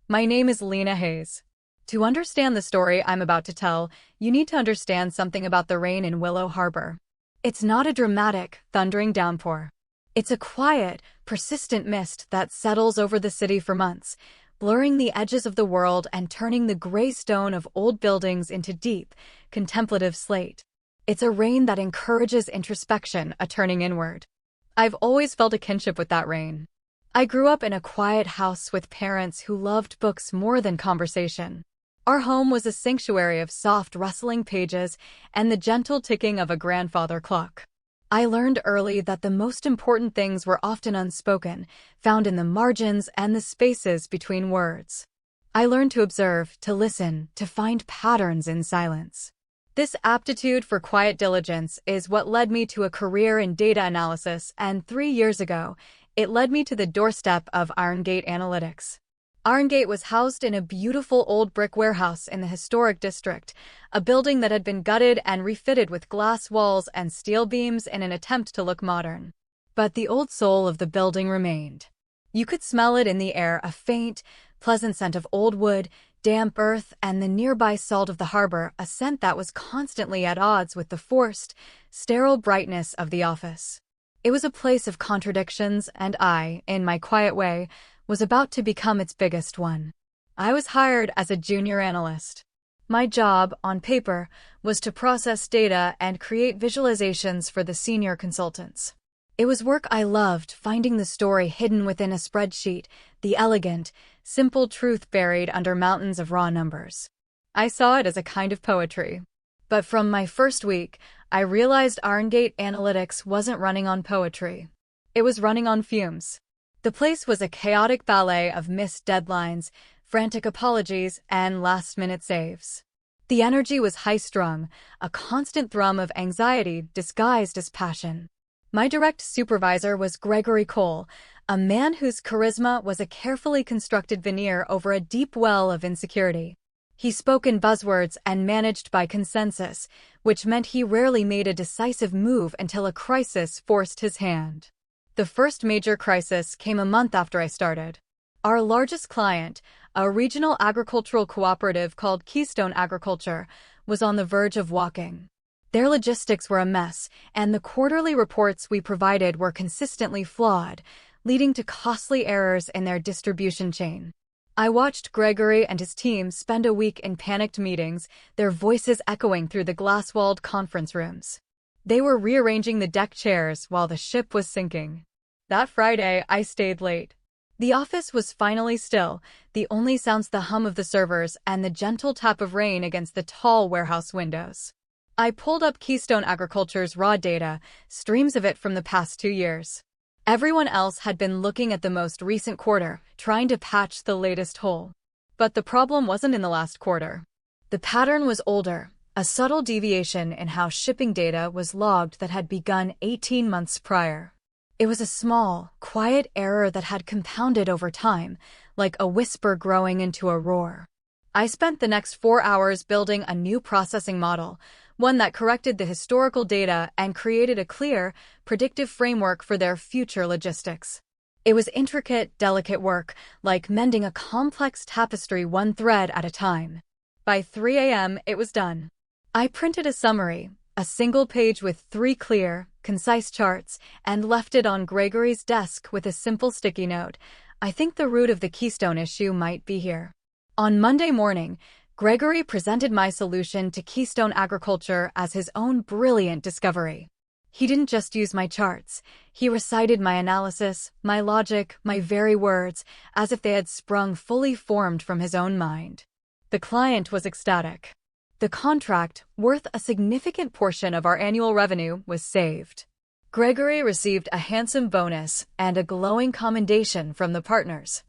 My name is Lena Hayes. To understand the story I'm about to tell, you need to understand something about the rain in Willow Harbor. It's not a dramatic, thundering downpour. It's a quiet, persistent mist that settles over the city for months, blurring the edges of the world and turning the gray stone of old buildings into deep, contemplative slate. It's a rain that encourages introspection, a turning inward. I've always felt a kinship with that rain. I grew up in a quiet house with parents who loved books more than conversation. Our home was a sanctuary of soft, rustling pages and the gentle ticking of a grandfather clock. I learned early that the most important things were often unspoken, found in the margins and the spaces between words. I learned to observe, to listen, to find patterns in silence. This aptitude for quiet diligence is what led me to a career in data analysis, and 3 years ago, it led me to the doorstep of Irongate Analytics. Irongate was housed in a beautiful old brick warehouse in the historic district, a building that had been gutted and refitted with glass walls and steel beams in an attempt to look modern. But the old soul of the building remained. You could smell it in the air, a faint, pleasant scent of old wood, damp earth, and the nearby salt of the harbor, a scent that was constantly at odds with the forced, sterile brightness of the office. It was a place of contradictions, and I, in my quiet way, was about to become its biggest one. I was hired as a junior analyst. My job, on paper, was to process data and create visualizations for the senior consultants. It was work I loved, finding the story hidden within a spreadsheet, the elegant, simple truth buried under mountains of raw numbers. I saw it as a kind of poetry. But from my first week, I realized Irongate Analytics wasn't running on poetry. It was running on fumes. The place was a chaotic ballet of missed deadlines, frantic apologies, and last-minute saves. The energy was high-strung, a constant thrum of anxiety disguised as passion. My direct supervisor was Gregory Cole, a man whose charisma was a carefully constructed veneer over a deep well of insecurity. He spoke in buzzwords and managed by consensus, which meant he rarely made a decisive move until a crisis forced his hand. The first major crisis came a month after I started. Our largest client, a regional agricultural cooperative called Keystone Agriculture, was on the verge of walking. Their logistics were a mess, and the quarterly reports we provided were consistently flawed, leading to costly errors in their distribution chain. I watched Gregory and his team spend a week in panicked meetings, their voices echoing through the glass-walled conference rooms. They were rearranging the deck chairs while the ship was sinking. That Friday, I stayed late. The office was finally still, the only sounds the hum of the servers and the gentle tap of rain against the tall warehouse windows. I pulled up Keystone Agriculture's raw data, streams of it from the past 2 years. Everyone else had been looking at the most recent quarter, trying to patch the latest hole. But the problem wasn't in the last quarter. The pattern was older, a subtle deviation in how shipping data was logged that had begun 18 months prior. It was a small, quiet error that had compounded over time, like a whisper growing into a roar. I spent the next 4 hours building a new processing model, one that corrected the historical data and created a clear, predictive framework for their future logistics. It was intricate, delicate work, like mending a complex tapestry one thread at a time. By 3 a.m., it was done. I printed a summary, a single page with 3 clear, concise charts, and left it on Gregory's desk with a simple sticky note. I think the root of the Keystone issue might be here. On Monday morning, Gregory presented my solution to Keystone Agriculture as his own brilliant discovery. He didn't just use my charts. He recited my analysis, my logic, my very words, as if they had sprung fully formed from his own mind. The client was ecstatic. The contract, worth a significant portion of our annual revenue, was saved. Gregory received a handsome bonus and a glowing commendation from the partners.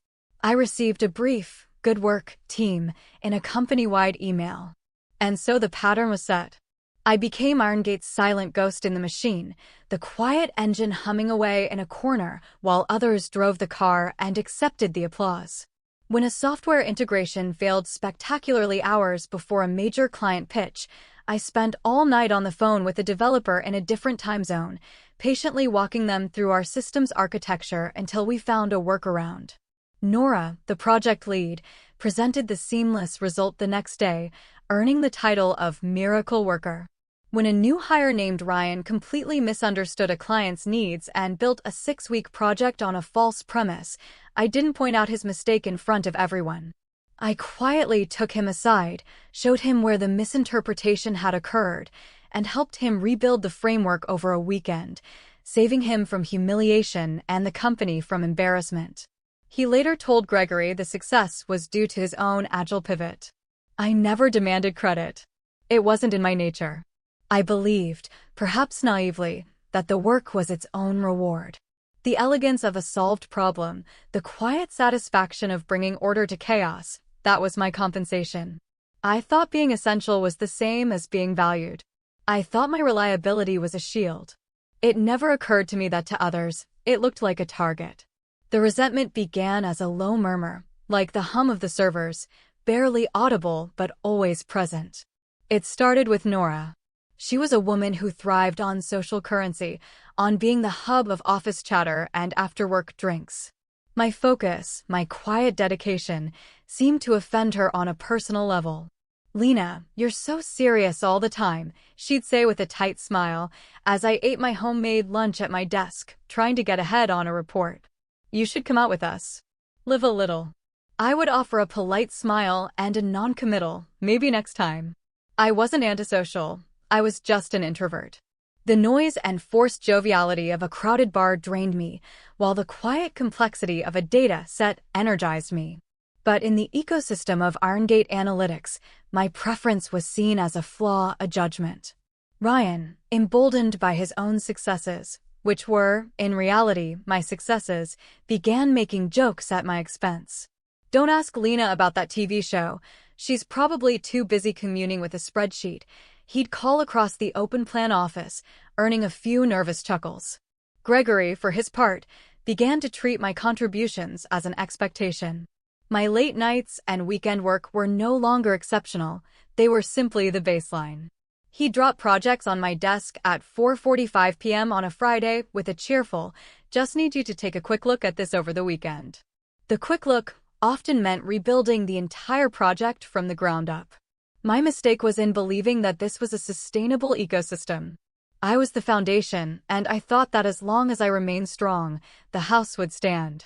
I received a brief, "Good work, team," in a company-wide email. And so the pattern was set. I became Irongate's silent ghost in the machine, the quiet engine humming away in a corner while others drove the car and accepted the applause. When a software integration failed spectacularly hours before a major client pitch, I spent all night on the phone with a developer in a different time zone, patiently walking them through our system's architecture until we found a workaround. Nora, the project lead, presented the seamless result the next day, earning the title of Miracle Worker. When a new hire named Ryan completely misunderstood a client's needs and built a 6-week project on a false premise, I didn't point out his mistake in front of everyone. I quietly took him aside, showed him where the misinterpretation had occurred, and helped him rebuild the framework over a weekend, saving him from humiliation and the company from embarrassment. He later told Gregory the success was due to his own agile pivot. I never demanded credit. It wasn't in my nature. I believed, perhaps naively, that the work was its own reward. The elegance of a solved problem, the quiet satisfaction of bringing order to chaos, that was my compensation. I thought being essential was the same as being valued. I thought my reliability was a shield. It never occurred to me that to others, it looked like a target. The resentment began as a low murmur, like the hum of the servers, barely audible but always present. It started with Nora. She was a woman who thrived on social currency, on being the hub of office chatter and after-work drinks. My focus, my quiet dedication, seemed to offend her on a personal level. "Lena, you're so serious all the time," she'd say with a tight smile, as I ate my homemade lunch at my desk, trying to get ahead on a report. "You should come out with us. Live a little." I would offer a polite smile and a non-committal, "Maybe next time." I wasn't antisocial. I was just an introvert. The noise and forced joviality of a crowded bar drained me, while the quiet complexity of a data set energized me. But in the ecosystem of Irongate Analytics, my preference was seen as a flaw, a judgment. Ryan, emboldened by his own successes, which were, in reality, my successes, began making jokes at my expense. "Don't ask Lena about that TV show. She's probably too busy communing with a spreadsheet," he'd call across the open-plan office, earning a few nervous chuckles. Gregory, for his part, began to treat my contributions as an expectation. My late nights and weekend work were no longer exceptional, they were simply the baseline. He dropped projects on my desk at 4:45 p.m. on a Friday with a cheerful, "Just need you to take a quick look at this over the weekend." The quick look often meant rebuilding the entire project from the ground up. My mistake was in believing that this was a sustainable ecosystem. I was the foundation, and I thought that as long as I remained strong, the house would stand.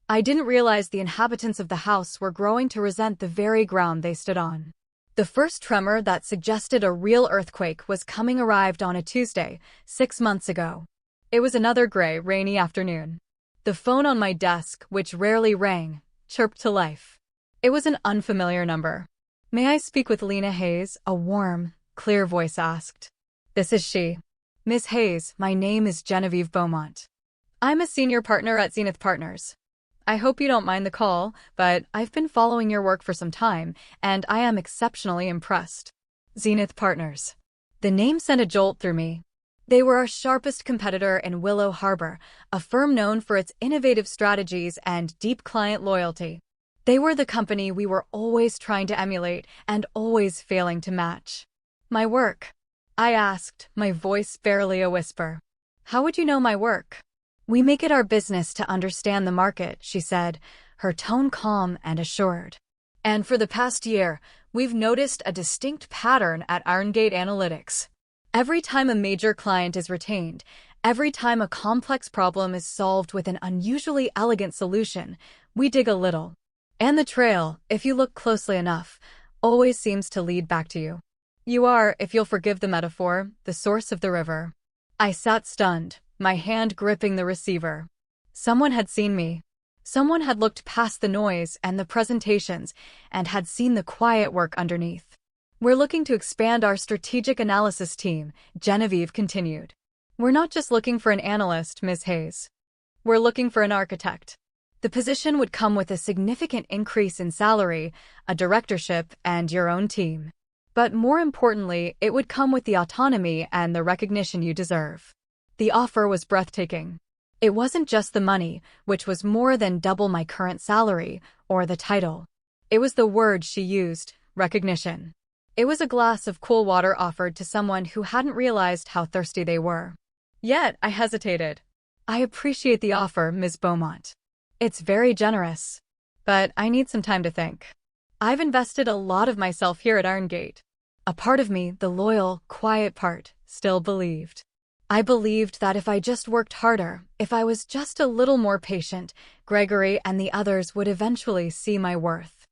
I didn't realize the inhabitants of the house were growing to resent the very ground they stood on. The first tremor that suggested a real earthquake was coming arrived on a Tuesday, 6 months ago. It was another gray, rainy afternoon. The phone on my desk, which rarely rang, chirped to life. It was an unfamiliar number. "May I speak with Lena Hayes?" a warm, clear voice asked. "This is she." "Miss Hayes, my name is Genevieve Beaumont. I'm a senior partner at Zenith Partners. I hope you don't mind the call, but I've been following your work for some time, and I am exceptionally impressed." Zenith Partners. The name sent a jolt through me. They were our sharpest competitor in Willow Harbor, a firm known for its innovative strategies and deep client loyalty. They were the company we were always trying to emulate and always failing to match. "My work?" I asked, my voice barely a whisper. "How would you know my work?" "We make it our business to understand the market," she said, her tone calm and assured. "And for the past year, we've noticed a distinct pattern at Irongate Analytics. Every time a major client is retained, every time a complex problem is solved with an unusually elegant solution, we dig a little. And the trail, if you look closely enough, always seems to lead back to you. You are, if you'll forgive the metaphor, the source of the river." I sat stunned, my hand gripping the receiver. Someone had seen me. Someone had looked past the noise and the presentations and had seen the quiet work underneath. "We're looking to expand our strategic analysis team," Genevieve continued. "We're not just looking for an analyst, Ms. Hayes. We're looking for an architect. The position would come with a significant increase in salary, a directorship, and your own team. But more importantly, it would come with the autonomy and the recognition you deserve." The offer was breathtaking. It wasn't just the money, which was more than double my current salary, or the title. It was the word she used, recognition. It was a glass of cool water offered to someone who hadn't realized how thirsty they were. Yet, I hesitated. "I appreciate the offer, Ms. Beaumont. It's very generous. But I need some time to think." I've invested a lot of myself here at Irongate. A part of me, the loyal, quiet part, still believed. I believed that if I just worked harder, if I was just a little more patient, Gregory and the others would eventually see my worth.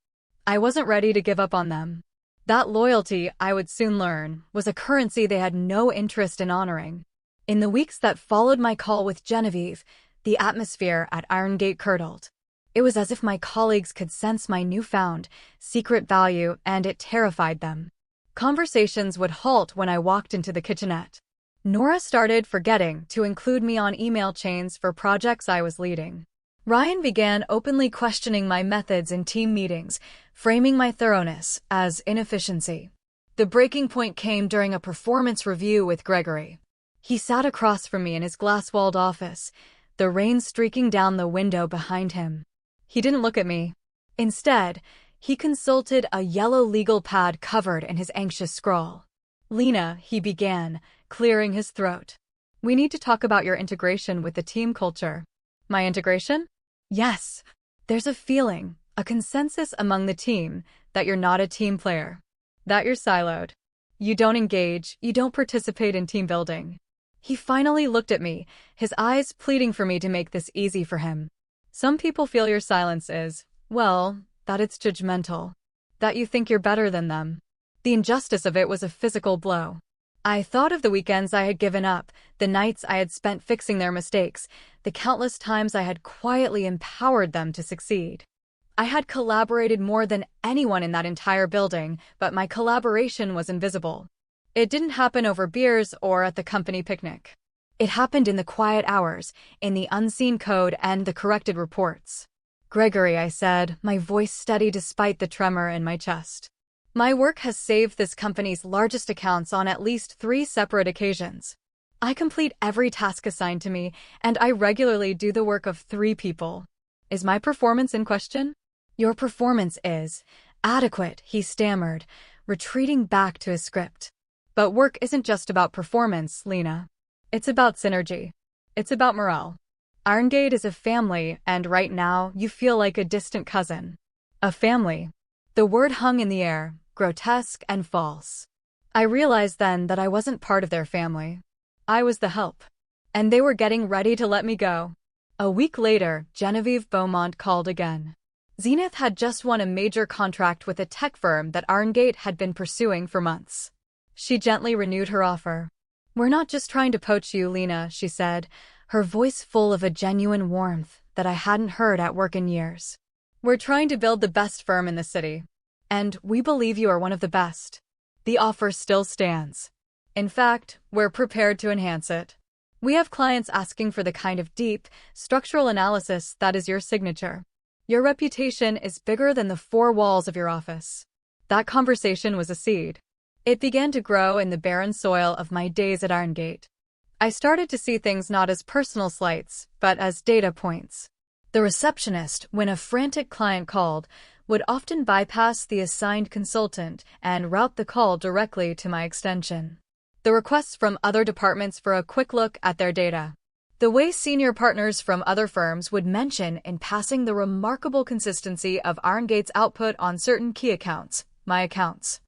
I wasn't ready to give up on them. That loyalty, I would soon learn, was a currency they had no interest in honoring. In the weeks that followed my call with Genevieve, the atmosphere at Irongate curdled. It was as if my colleagues could sense my newfound, secret value, and it terrified them. Conversations would halt when I walked into the kitchenette. Nora started forgetting to include me on email chains for projects I was leading. Ryan began openly questioning my methods in team meetings, framing my thoroughness as inefficiency. The breaking point came during a performance review with Gregory. He sat across from me in his glass-walled office, the rain streaking down the window behind him. He didn't look at me. Instead, he consulted a yellow legal pad covered in his anxious scrawl. "Lena," he began, clearing his throat. "We need to talk about your integration with the team culture." "My integration?" "Yes. There's a feeling, a consensus among the team, that you're not a team player. That you're siloed. You don't engage, you don't participate in team building." He finally looked at me, his eyes pleading for me to make this easy for him. "Some people feel your silence is, well, that it's judgmental. That you think you're better than them." The injustice of it was a physical blow. I thought of the weekends I had given up, the nights I had spent fixing their mistakes, the countless times I had quietly empowered them to succeed. I had collaborated more than anyone in that entire building, but my collaboration was invisible. It didn't happen over beers or at the company picnic. It happened in the quiet hours, in the unseen code and the corrected reports. "Gregory," I said, my voice steady despite the tremor in my chest. "My work has saved this company's largest accounts on at least 3 separate occasions. I complete every task assigned to me, and I regularly do the work of 3 people. Is my performance in question?" "Your performance is adequate," he stammered, retreating back to his script. "But work isn't just about performance, Lena. It's about synergy. It's about morale. Irongate is a family, and right now, you feel like a distant cousin." A family. The word hung in the air, grotesque and false. I realized then that I wasn't part of their family. I was the help. And they were getting ready to let me go. A week later, Genevieve Beaumont called again. Zenith had just won a major contract with a tech firm that Irongate had been pursuing for months. She gently renewed her offer. "We're not just trying to poach you, Lena," she said, her voice full of a genuine warmth that I hadn't heard at work in years. "We're trying to build the best firm in the city. And we believe you are one of the best. The offer still stands. In fact, we're prepared to enhance it. We have clients asking for the kind of deep, structural analysis that is your signature. Your reputation is bigger than the 4 walls of your office." That conversation was a seed. It began to grow in the barren soil of my days at Irongate. I started to see things not as personal slights, but as data points. The receptionist, when a frantic client called, would often bypass the assigned consultant and route the call directly to my extension. The requests from other departments for a quick look at their data. The way senior partners from other firms would mention in passing the remarkable consistency of Irongate's output on certain key accounts, my accounts.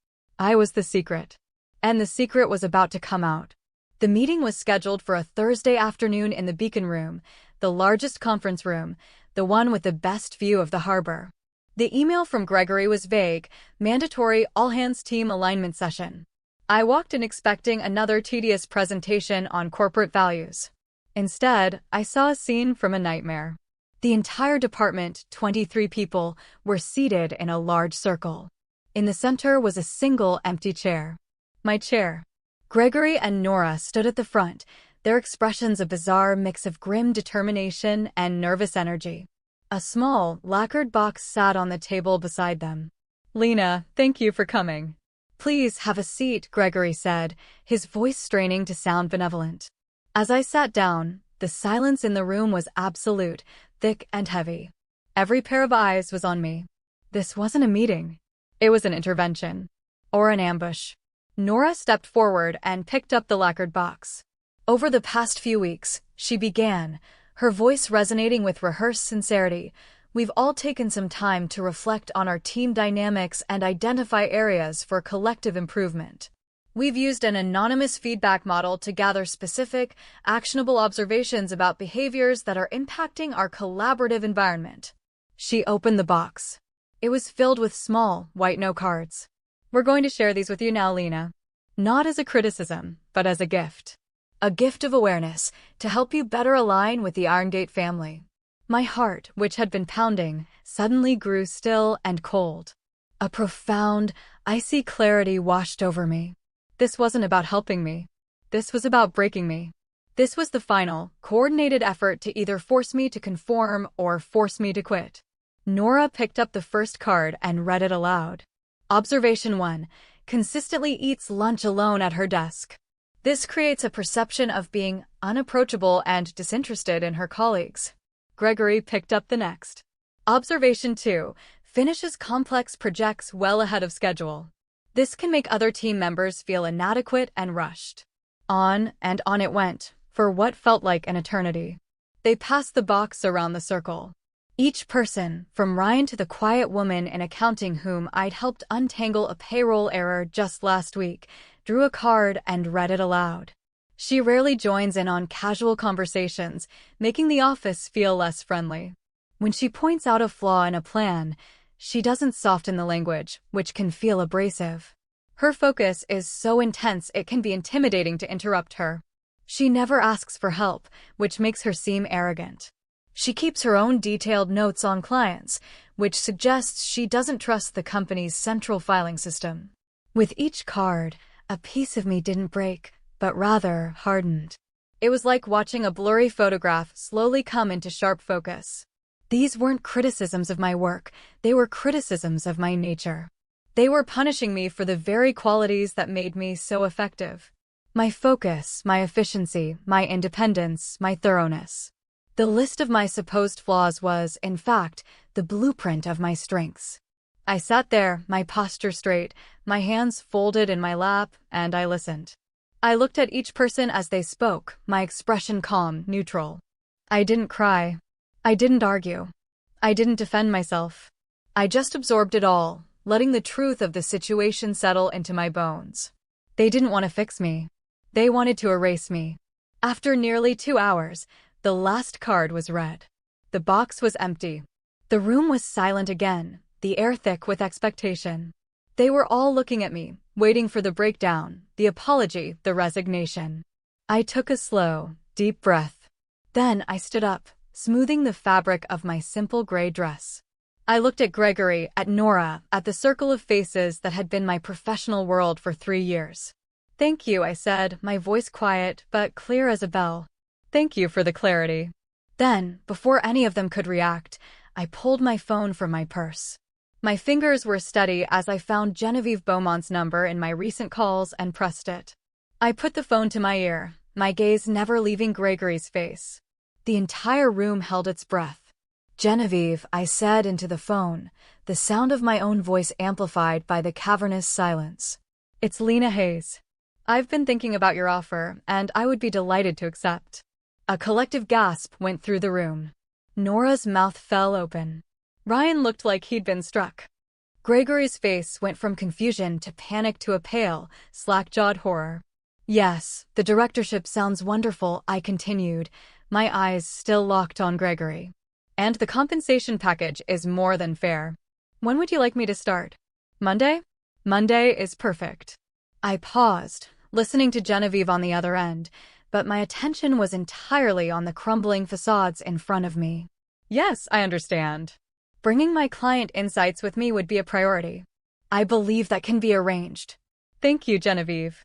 I was the secret. And the secret was about to come out. The meeting was scheduled for a Thursday afternoon in the Beacon Room, the largest conference room, the one with the best view of the harbor. The email from Gregory was vague, mandatory all-hands team alignment session. I walked in expecting another tedious presentation on corporate values. Instead, I saw a scene from a nightmare. The entire department, 23 people, were seated in a large circle. In the center was a single empty chair. My chair. Gregory and Nora stood at the front, their expressions a bizarre mix of grim determination and nervous energy. A small, lacquered box sat on the table beside them. "Lena, thank you for coming." "Please have a seat," Gregory said, his voice straining to sound benevolent. As I sat down, the silence in the room was absolute, thick and heavy. Every pair of eyes was on me. This wasn't a meeting. It was an intervention. Or an ambush. Nora stepped forward and picked up the lacquered box. "Over the past few weeks," she began, her voice resonating with rehearsed sincerity, We've all taken some time to reflect on our team dynamics and identify areas for collective improvement. We've used an anonymous feedback model to gather specific, actionable observations about behaviors that are impacting our collaborative environment. She opened the box. It was filled with small, white note cards. We're going to share these with you now, Lena. Not as a criticism, but as a gift. A gift of awareness to help you better align with the Irongate family. My heart, which had been pounding, suddenly grew still and cold. A profound, icy clarity washed over me. This wasn't about helping me. This was about breaking me. This was the final, coordinated effort to either force me to conform or force me to quit. Nora picked up the first card and read it aloud. Observation 1. Consistently eats lunch alone at her desk. This creates a perception of being unapproachable and disinterested in her colleagues. Gregory picked up the next. Observation 2. Finishes complex projects well ahead of schedule. This can make other team members feel inadequate and rushed. On and on it went, for what felt like an eternity. They passed the box around the circle. Each person, from Ryan to the quiet woman in accounting whom I'd helped untangle a payroll error just last week, drew a card and read it aloud. She rarely joins in on casual conversations, making the office feel less friendly. When she points out a flaw in a plan, she doesn't soften the language, which can feel abrasive. Her focus is so intense it can be intimidating to interrupt her. She never asks for help, which makes her seem arrogant. She keeps her own detailed notes on clients, which suggests she doesn't trust the company's central filing system. With each card, a piece of me didn't break, but rather hardened. It was like watching a blurry photograph slowly come into sharp focus. These weren't criticisms of my work, they were criticisms of my nature. They were punishing me for the very qualities that made me so effective. My focus, my efficiency, my independence, my thoroughness. The list of my supposed flaws was, in fact, the blueprint of my strengths. I sat there, my posture straight, my hands folded in my lap, and I listened. I looked at each person as they spoke, my expression calm, neutral. I didn't cry. I didn't argue. I didn't defend myself. I just absorbed it all, letting the truth of the situation settle into my bones. They didn't want to fix me. They wanted to erase me. After nearly 2 hours, the last card was read. The box was empty. The room was silent again, the air thick with expectation. They were all looking at me, waiting for the breakdown, the apology, the resignation. I took a slow, deep breath. Then I stood up, smoothing the fabric of my simple gray dress. I looked at Gregory, at Nora, at the circle of faces that had been my professional world for 3 years. "Thank you," I said, my voice quiet but clear as a bell. "Thank you for the clarity." Then, before any of them could react, I pulled my phone from my purse. My fingers were steady as I found Genevieve Beaumont's number in my recent calls and pressed it. I put the phone to my ear, my gaze never leaving Gregory's face. The entire room held its breath. "Genevieve," I said into the phone, the sound of my own voice amplified by the cavernous silence. "It's Lena Hayes. I've been thinking about your offer, and I would be delighted to accept." A collective gasp went through the room. Nora's mouth fell open. Ryan looked like he'd been struck. Gregory's face went from confusion to panic to a pale, slack-jawed horror. "Yes, the directorship sounds wonderful," I continued, my eyes still locked on Gregory. "And the compensation package is more than fair. When would you like me to start? Monday? Monday is perfect." I paused, listening to Genevieve on the other end, but my attention was entirely on the crumbling facades in front of me. "Yes, I understand. Bringing my client insights with me would be a priority. I believe that can be arranged." "Thank you, Genevieve.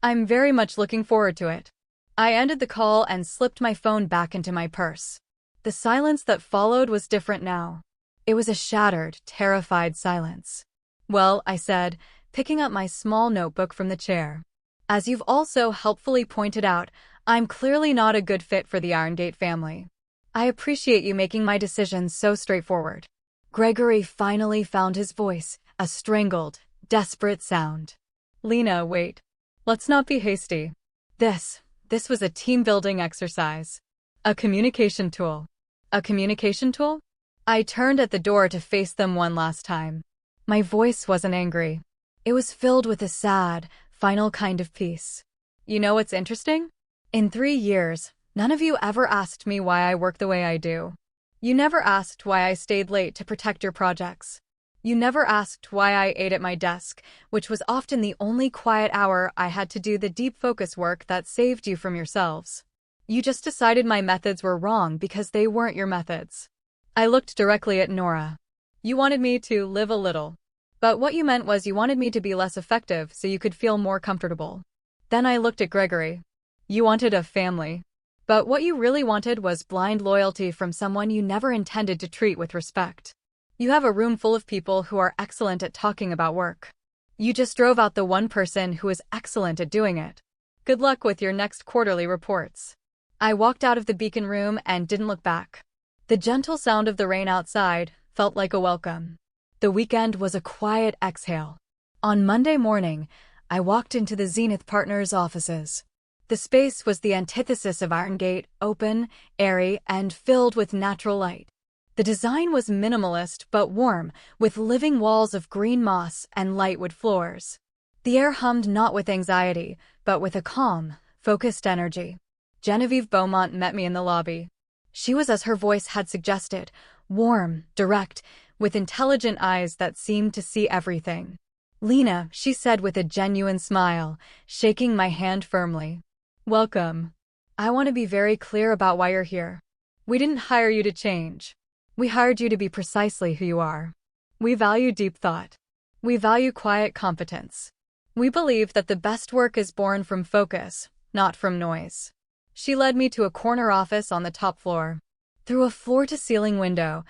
I'm very much looking forward to it." I ended the call and slipped my phone back into my purse. The silence that followed was different now. It was a shattered, terrified silence. "Well," I said, picking up my small notebook from the chair. "As you've also helpfully pointed out, I'm clearly not a good fit for the Irongate family. I appreciate you making my decisions so straightforward." Gregory finally found his voice, a strangled, desperate sound. "Lena, wait. Let's not be hasty. This was a team-building exercise. A communication tool." "A communication tool?" I turned at the door to face them one last time. My voice wasn't angry. It was filled with a sad, final kind of peace. You know what's interesting? In 3 years, none of you ever asked me why I work the way I do. You never asked why I stayed late to protect your projects. You never asked why I ate at my desk, which was often the only quiet hour I had to do the deep focus work that saved you from yourselves. You just decided my methods were wrong because they weren't your methods. I looked directly at Nora. You wanted me to live a little. But what you meant was you wanted me to be less effective so you could feel more comfortable. Then I looked at Gregory. You wanted a family. But what you really wanted was blind loyalty from someone you never intended to treat with respect. You have a room full of people who are excellent at talking about work. You just drove out the one person who is excellent at doing it. Good luck with your next quarterly reports. I walked out of the beacon room and didn't look back. The gentle sound of the rain outside felt like a welcome. The weekend was a quiet exhale. On Monday morning, I walked into the Zenith Partners offices. The space was the antithesis of Irongate, open, airy, and filled with natural light. The design was minimalist but warm, with living walls of green moss and lightwood floors. The air hummed not with anxiety, but with a calm, focused energy. Genevieve Beaumont met me in the lobby. She was as her voice had suggested, warm, direct, with intelligent eyes that seemed to see everything. Lena, she said with a genuine smile, shaking my hand firmly. Welcome. I want to be very clear about why you're here. We didn't hire you to change. We hired you to be precisely who you are. We value deep thought. We value quiet competence. We believe that the best work is born from focus, not from noise. She led me to a corner office on the top floor. Through a floor-to-ceiling window,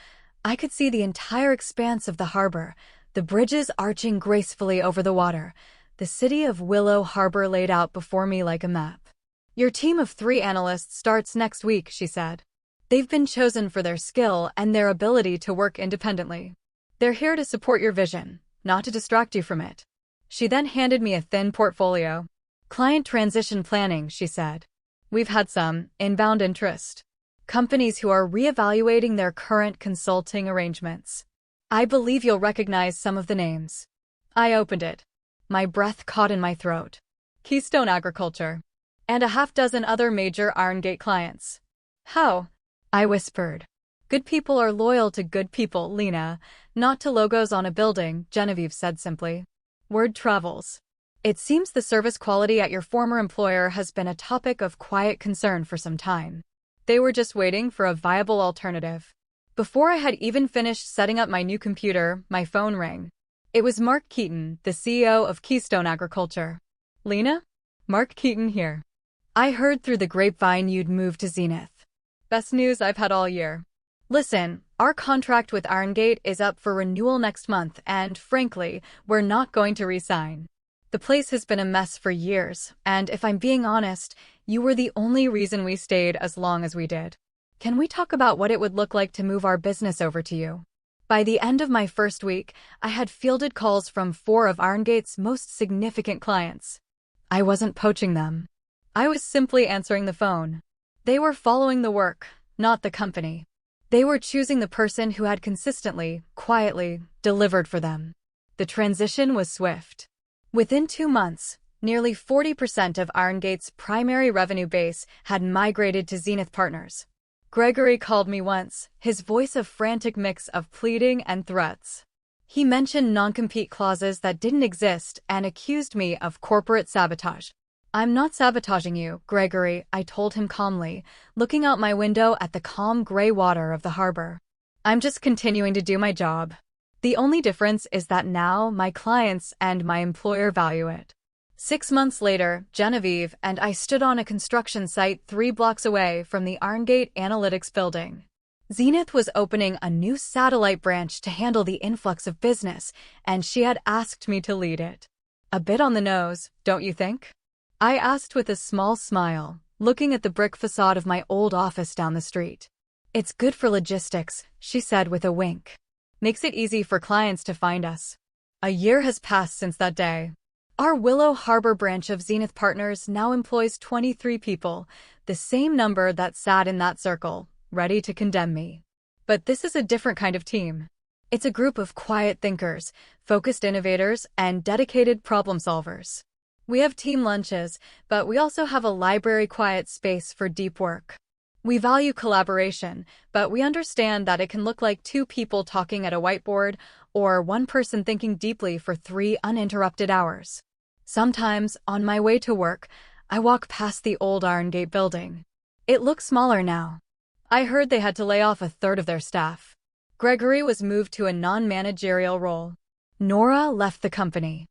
I could see the entire expanse of the harbor, the bridges arching gracefully over the water, the city of Willow Harbor laid out before me like a map. Your team of 3 analysts starts next week, she said. They've been chosen for their skill and their ability to work independently. They're here to support your vision, not to distract you from it. She then handed me a thin portfolio. Client transition planning, she said. We've had some inbound interest. Companies who are reevaluating their current consulting arrangements. I believe you'll recognize some of the names. I opened it. My breath caught in my throat. Keystone Agriculture. And a half-dozen other major Irongate clients. How? I whispered. Good people are loyal to good people, Lena, not to logos on a building, Genevieve said simply. Word travels. It seems the service quality at your former employer has been a topic of quiet concern for some time. They were just waiting for a viable alternative. Before I had even finished setting up my new computer, my phone rang. It was Mark Keaton, the CEO of Keystone Agriculture. Lena? Mark Keaton here. I heard through the grapevine you'd moved to Zenith. Best news I've had all year. Listen, our contract with Irongate is up for renewal next month and, frankly, we're not going to re-sign. The place has been a mess for years, and if I'm being honest, you were the only reason we stayed as long as we did. Can we talk about what it would look like to move our business over to you? By the end of my first week, I had fielded calls from 4 of Irongate's most significant clients. I wasn't poaching them. I was simply answering the phone. They were following the work, not the company. They were choosing the person who had consistently, quietly, delivered for them. The transition was swift. Within 2 months, nearly 40% of Irongate's primary revenue base had migrated to Zenith Partners. Gregory called me once, his voice a frantic mix of pleading and threats. He mentioned non-compete clauses that didn't exist and accused me of corporate sabotage. I'm not sabotaging you, Gregory, I told him calmly, looking out my window at the calm gray water of the harbor. I'm just continuing to do my job. The only difference is that now my clients and my employer value it. 6 months later, Genevieve and I stood on a construction site 3 blocks away from the Irongate Analytics building. Zenith was opening a new satellite branch to handle the influx of business, and she had asked me to lead it. A bit on the nose, don't you think? I asked with a small smile, looking at the brick facade of my old office down the street. It's good for logistics, she said with a wink. Makes it easy for clients to find us. A year has passed since that day. Our Willow Harbor branch of Zenith Partners now employs 23 people, the same number that sat in that circle, ready to condemn me. But this is a different kind of team. It's a group of quiet thinkers, focused innovators, and dedicated problem solvers. We have team lunches, but we also have a library quiet space for deep work. We value collaboration, but we understand that it can look like two people talking at a whiteboard or one person thinking deeply for 3 uninterrupted hours. Sometimes, on my way to work, I walk past the old Iron Gate building. It looks smaller now. I heard they had to lay off a third of their staff. Gregory was moved to a non-managerial role. Nora left the company.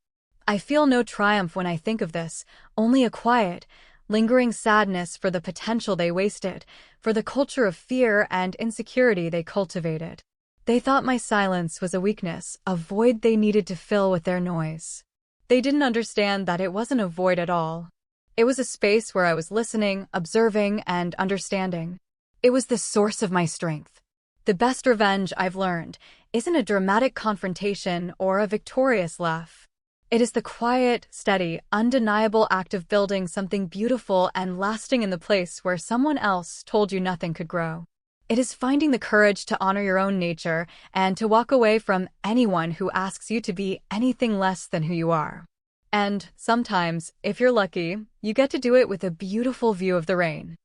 I feel no triumph when I think of this, only a quiet, lingering sadness for the potential they wasted, for the culture of fear and insecurity they cultivated. They thought my silence was a weakness, a void they needed to fill with their noise. They didn't understand that it wasn't a void at all. It was a space where I was listening, observing, and understanding. It was the source of my strength. The best revenge, I've learned, isn't a dramatic confrontation or a victorious laugh. It is the quiet, steady, undeniable act of building something beautiful and lasting in the place where someone else told you nothing could grow. It is finding the courage to honor your own nature and to walk away from anyone who asks you to be anything less than who you are. And sometimes, if you're lucky, you get to do it with a beautiful view of the rain.